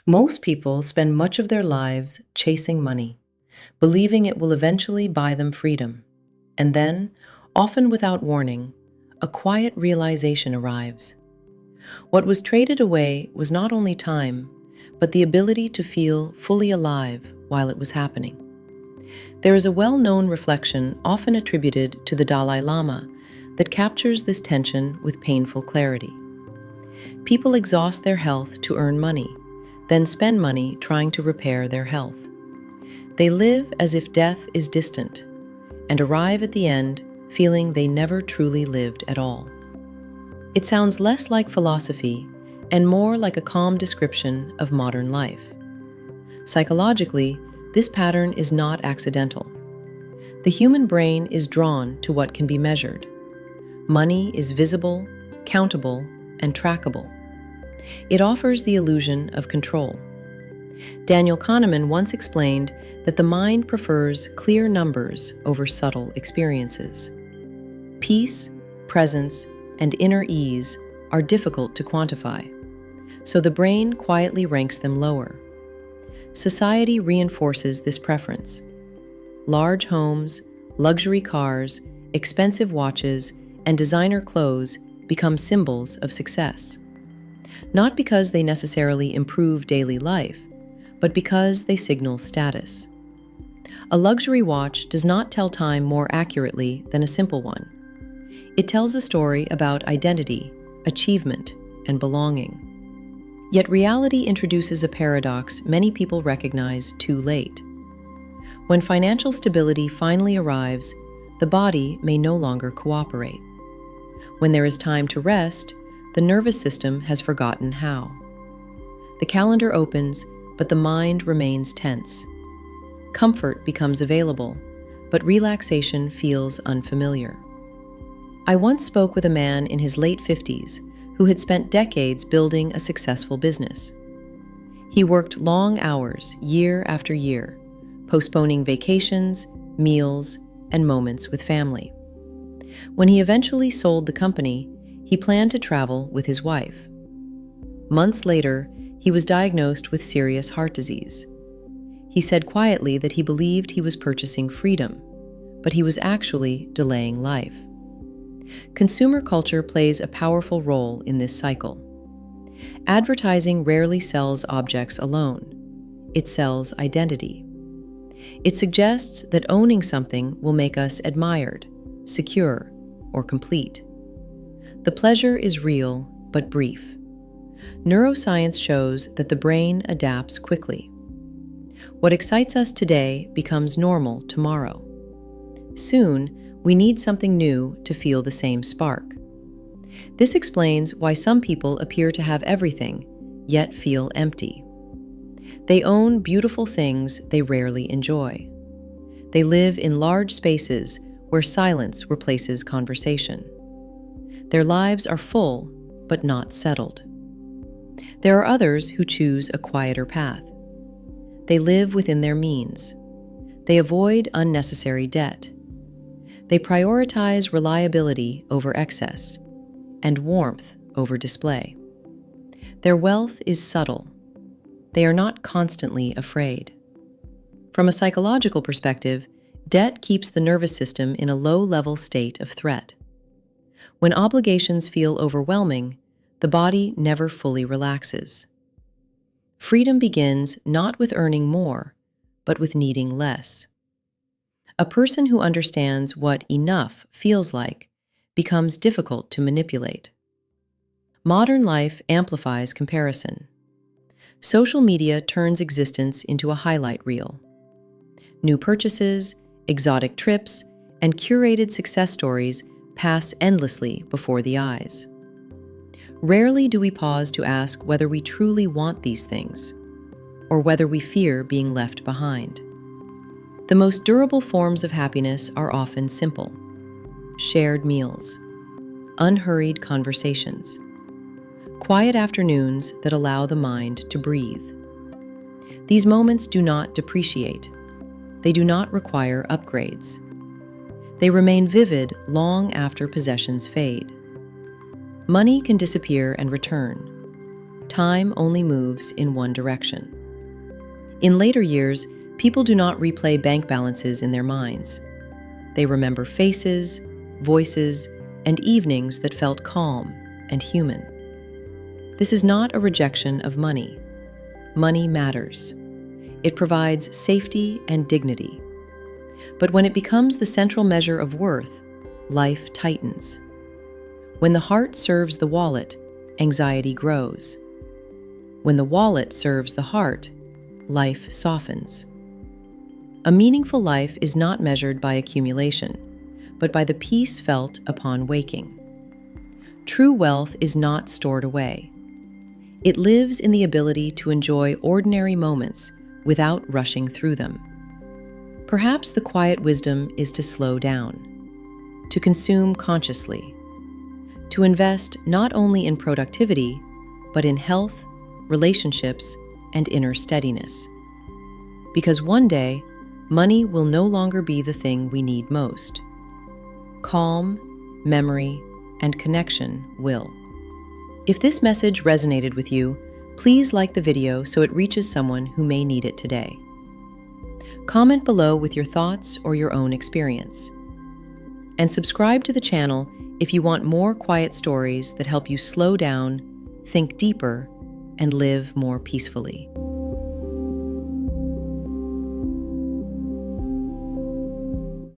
Most people spend much of their lives chasing money, believing it will eventually buy them freedom. And then, often without warning, a quiet realization arrives. What was traded away was not only time, but the ability to feel fully alive while it was happening. There is a well-known reflection often attributed to the Dalai Lama that captures this tension with painful clarity. People exhaust their health to earn money, then spend money trying to repair their health. They live as if death is distant, and arrive at the end feeling they never truly lived at all. It sounds less like philosophy and more like a calm description of modern life. Psychologically, this pattern is not accidental. The human brain is drawn to what can be measured. Money is visible, countable, and trackable. It offers the illusion of control. Daniel Kahneman once explained that the mind prefers clear numbers over subtle experiences. Peace, presence, and inner ease are difficult to quantify, so the brain quietly ranks them lower. Society reinforces this preference. Large homes, luxury cars, expensive watches, and designer clothes become symbols of success. Not because they necessarily improve daily life, but because they signal status. A luxury watch does not tell time more accurately than a simple one. It tells a story about identity, achievement, and belonging. Yet reality introduces a paradox many people recognize too late. When financial stability finally arrives, the body may no longer cooperate. When there is time to rest, the nervous system has forgotten how. The calendar opens, but the mind remains tense. Comfort becomes available, but relaxation feels unfamiliar. I once spoke with a man in his late 50s who had spent decades building a successful business. He worked long hours, year after year, postponing vacations, meals, and moments with family. When he eventually sold the company, he planned to travel with his wife. Months later, he was diagnosed with serious heart disease. He said quietly that he believed he was purchasing freedom, but he was actually delaying life. Consumer culture plays a powerful role in this cycle. Advertising rarely sells objects alone. It sells identity. It suggests that owning something will make us admired, secure, or complete. The pleasure is real, but brief. Neuroscience shows that the brain adapts quickly. What excites us today becomes normal tomorrow. Soon, we need something new to feel the same spark. This explains why some people appear to have everything, yet feel empty. They own beautiful things they rarely enjoy. They live in large spaces where silence replaces conversation. Their lives are full, but not settled. There are others who choose a quieter path. They live within their means. They avoid unnecessary debt. They prioritize reliability over excess and warmth over display. Their wealth is subtle. They are not constantly afraid. From a psychological perspective, debt keeps the nervous system in a low-level state of threat. When obligations feel overwhelming, the body never fully relaxes. Freedom begins not with earning more, but with needing less. A person who understands what enough feels like becomes difficult to manipulate. Modern life amplifies comparison. Social media turns existence into a highlight reel. New purchases, exotic trips, and curated success stories pass endlessly before the eyes. Rarely do we pause to ask whether we truly want these things, or whether we fear being left behind. The most durable forms of happiness are often simple: shared meals, unhurried conversations, quiet afternoons that allow the mind to breathe. These moments do not depreciate. They do not require upgrades. They remain vivid long after possessions fade. Money can disappear and return, time only moves in one direction. In later years, people do not replay bank balances in their minds. They remember faces, voices, and evenings that felt calm and human. This is not a rejection of money. Money matters. It provides safety and dignity. But when it becomes the central measure of worth, life tightens. When the heart serves the wallet, anxiety grows. When the wallet serves the heart, life softens. A meaningful life is not measured by accumulation, but by the peace felt upon waking. True wealth is not stored away. It lives in the ability to enjoy ordinary moments without rushing through them. Perhaps the quiet wisdom is to slow down, to consume consciously, to invest not only in productivity, but in health, relationships, and inner steadiness. Because one day, money will no longer be the thing we need most. Calm, memory, and connection will. If this message resonated with you, please like the video so it reaches someone who may need it today. Comment below with your thoughts or your own experience. And subscribe to the channel if you want more quiet stories that help you slow down, think deeper, and live more peacefully.